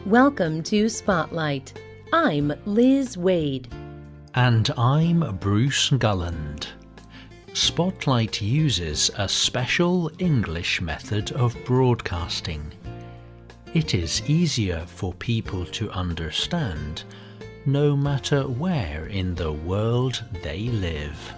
Welcome to Spotlight. I'm Liz Waid. And I'm Bruce Gulland. Spotlight uses a special English method of broadcasting. It is easier for people to understand, no matter where in the world they live.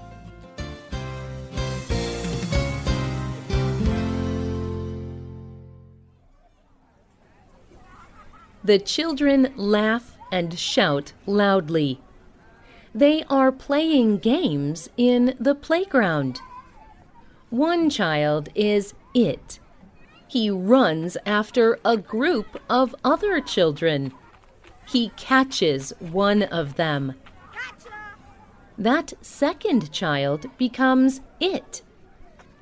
The children laugh and shout loudly. They are playing games in the playground. One child is it. He runs after a group of other children. He catches one of them. That second child becomes it.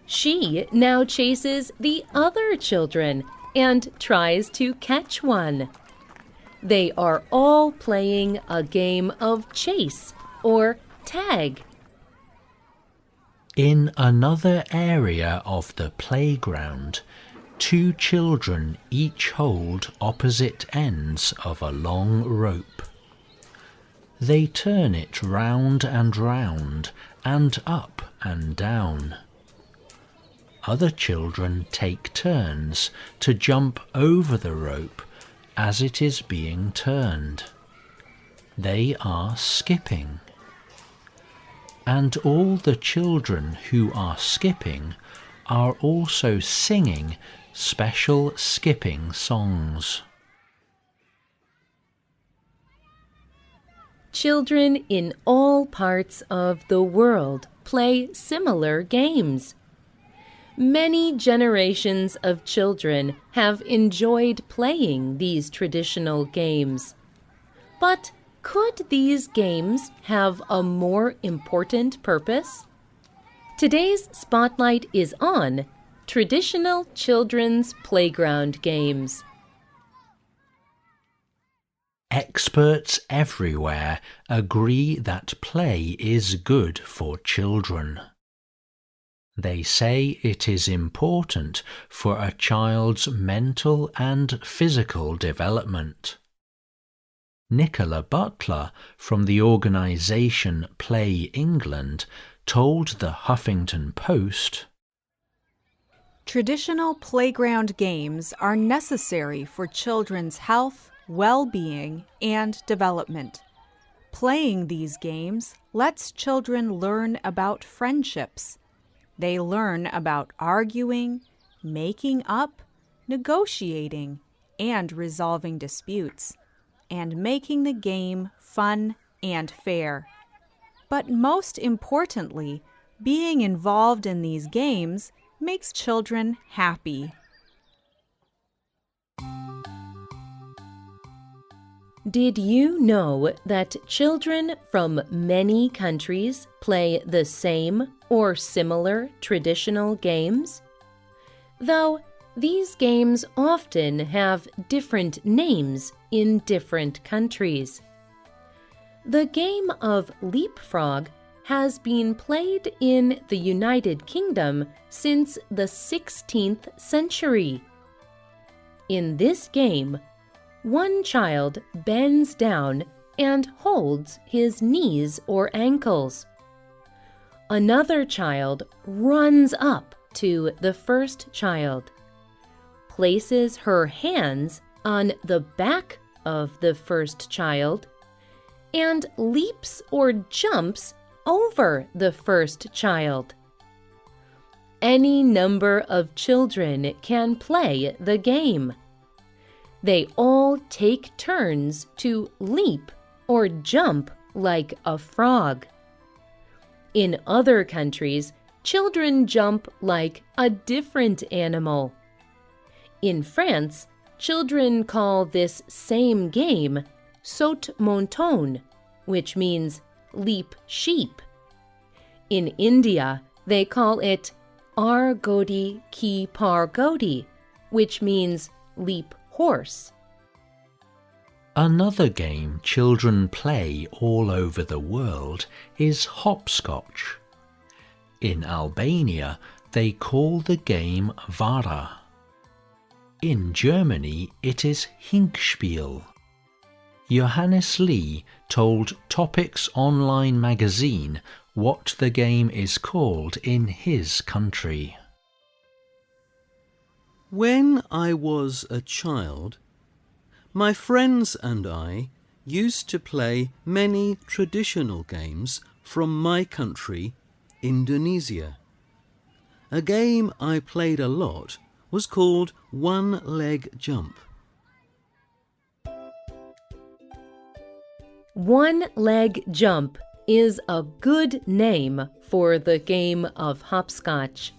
She now chases the other children and tries to catch one. They are all playing a game of chase or tag. In another area of the playground, two children each hold opposite ends of a long rope. They turn it round and up and down. Other children take turns to jump over the rope as it is being turned. They are skipping. And all the children who are skipping are also singing special skipping songs. Children in all parts of the world play similar games. Many generations of children have enjoyed playing these traditional games. But could these games have a more important purpose? Today's Spotlight is on traditional children's playground games. Experts everywhere agree that play is good for children. They say it is important for a child's mental and physical development. Nicola Butler from the organisation Play England told the Huffington Post, "Traditional playground games are necessary for children's health, well-being, and development. Playing these games lets children learn about friendships. They learn about arguing, making up, negotiating, and resolving disputes, and making the game fun and fair. But most importantly, being involved in these games makes children happy." Did you know that children from many countries play the same or similar traditional games? Though these games often have different names in different countries. The game of Leapfrog has been played in the United Kingdom since the 16th century. In this game, one child bends down and holds his knees or ankles. Another child runs up to the first child, places her hands on the back of the first child, and leaps or jumps over the first child. Any number of children can play the game. They all take turns to leap or jump like a frog. In other countries, children jump like a different animal. In France, children call this same game saute mouton, which means leap sheep. In India, they call it argodi ki pargodi, which means leap horse. Another game children play all over the world is hopscotch. In Albania, they call the game vara. In Germany, it is Hinspiel. Johannes Lee told Topics online magazine what the game is called in his country. When I was a child, my friends and I used to play many traditional games from my country, Indonesia. A game I played a lot was called one-leg jump. One-leg jump is a good name for the game of hopscotch.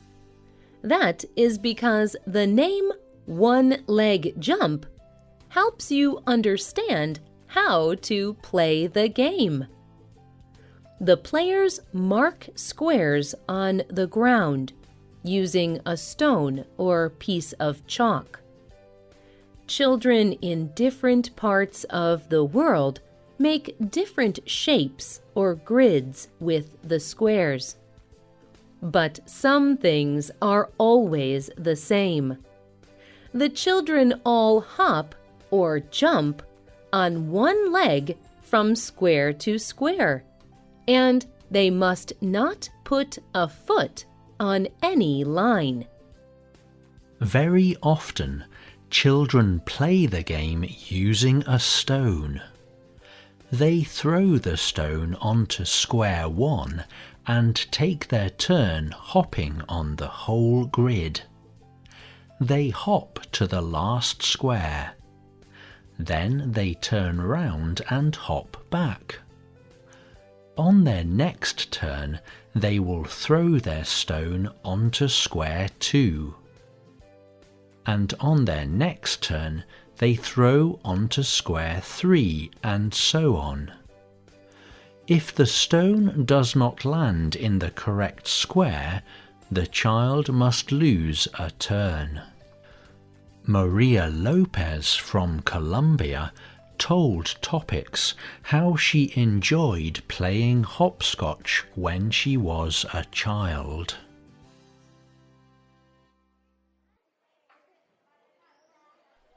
That is because the name one-leg jump helps you understand how to play the game. The players mark squares on the ground using a stone or piece of chalk. Children in different parts of the world make different shapes or grids with the squares. But some things are always the same. The children all hop or jump on one leg from square to square, and they must not put a foot on any line. Very often, children play the game using a stone. They throw the stone onto square 1 and take their turn hopping on the whole grid. They hop to the last square. Then they turn round and hop back. On their next turn, they will throw their stone onto square 2. And on their next turn, they throw onto square 3, and so on. If the stone does not land in the correct square, the child must lose a turn. Maria Lopez from Colombia told Topics how she enjoyed playing hopscotch when she was a child.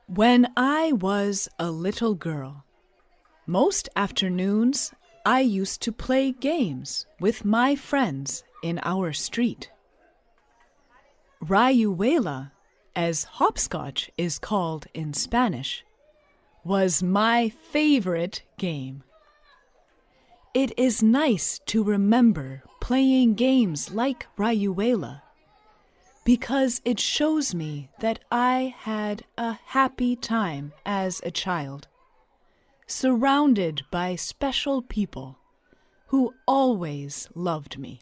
When I was a little girl, most afternoons I used to play games with my friends in our street. Rayuela, as hopscotch is called in Spanish, was my favorite game. It is nice to remember playing games like Rayuela, because it shows me that I had a happy time as a child, surrounded by special people who always loved me.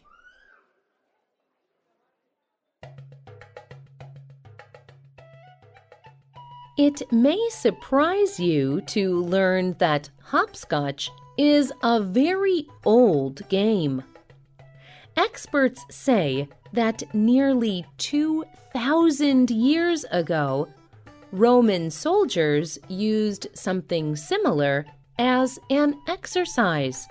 It may surprise you to learn that hopscotch is a very old game. Experts say that nearly 2,000 years ago, Roman soldiers used something similar as an exercise.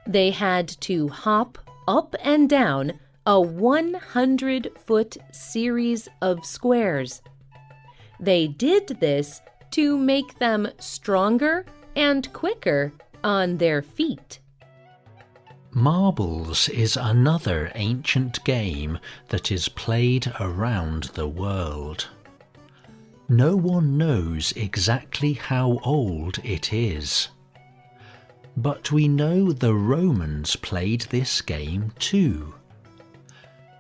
They had to hop up and down a 100-foot series of squares. They did this to make them stronger and quicker on their feet. Marbles is another ancient game that is played around the world. No one knows exactly how old it is. But we know the Romans played this game too.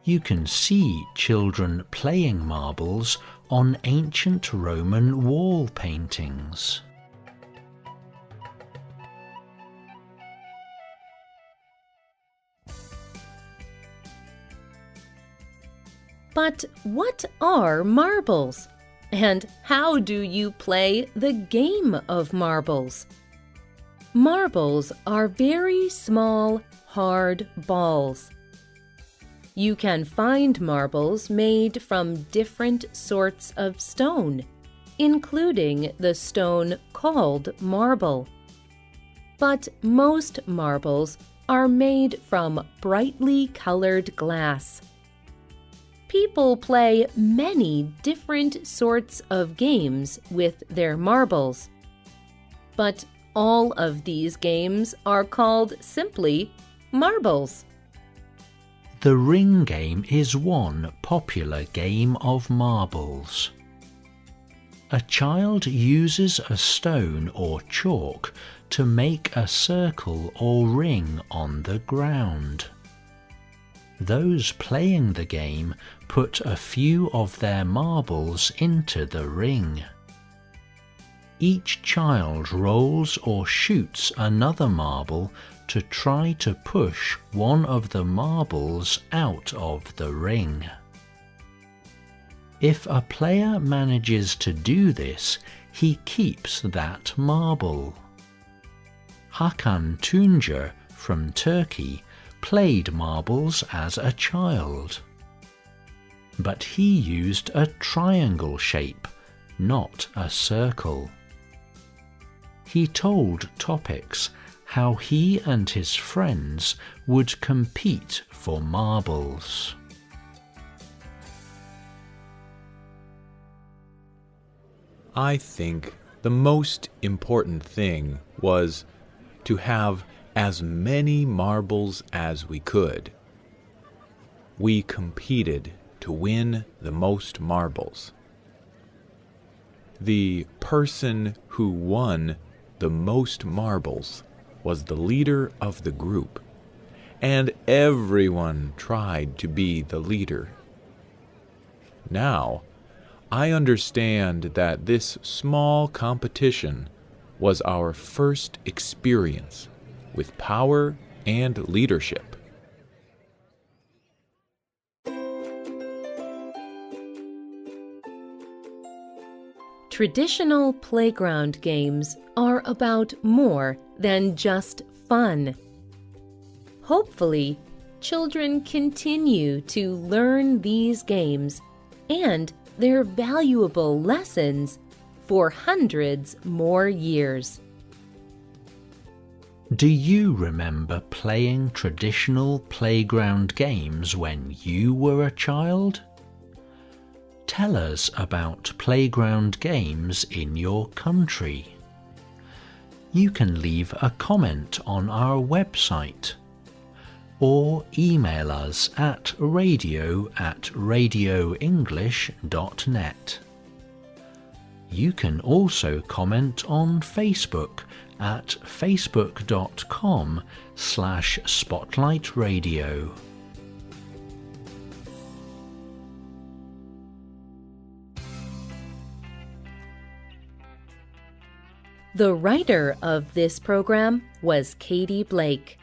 You can see children playing marbles on ancient Roman wall paintings. But what are marbles? And how do you play the game of marbles? Marbles are very small, hard balls. You can find marbles made from different sorts of stone, including the stone called marble. But most marbles are made from brightly colored glass. People play many different sorts of games with their marbles. But all of these games are called simply marbles. The ring game is one popular game of marbles. A child uses a stone or chalk to make a circle or ring on the ground. Those playing the game put a few of their marbles into the ring. Each child rolls or shoots another marble to try to push one of the marbles out of the ring. If a player manages to do this, he keeps that marble. Hakan Tuncer from Turkey played marbles as a child. But he used a triangle shape, not a circle. He told Topics how he and his friends would compete for marbles. I think the most important thing was to have as many marbles as we could. We competed to win the most marbles. The person who won the most marbles was the leader of the group, and everyone tried to be the leader. Now, I understand that this small competition was our first experience with power and leadership. Traditional playground games are about more than just fun. Hopefully, children continue to learn these games and their valuable lessons for hundreds more years. Do you remember playing traditional playground games when you were a child? Tell us about playground games in your country. You can leave a comment on our website or email us at radio@radioenglish.net. You can also comment on Facebook at facebook.com/spotlightradio. The writer of this program was Katie Blake.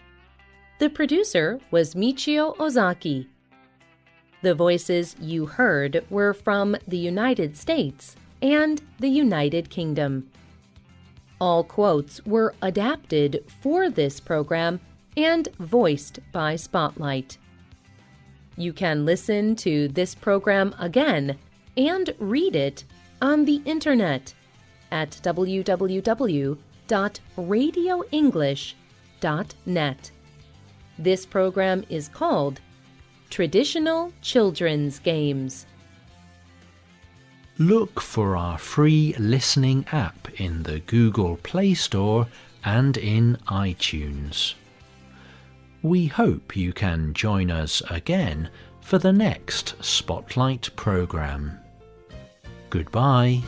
The producer was Michio Ozaki. The voices you heard were from the United States and the United Kingdom. All quotes were adapted for this program and voiced by Spotlight. You can listen to this program again and read it on the internet at www.radioenglish.net. This program is called Traditional Children's Games. Look for our free listening app in the Google Play Store and in iTunes. We hope you can join us again for the next Spotlight program. Goodbye.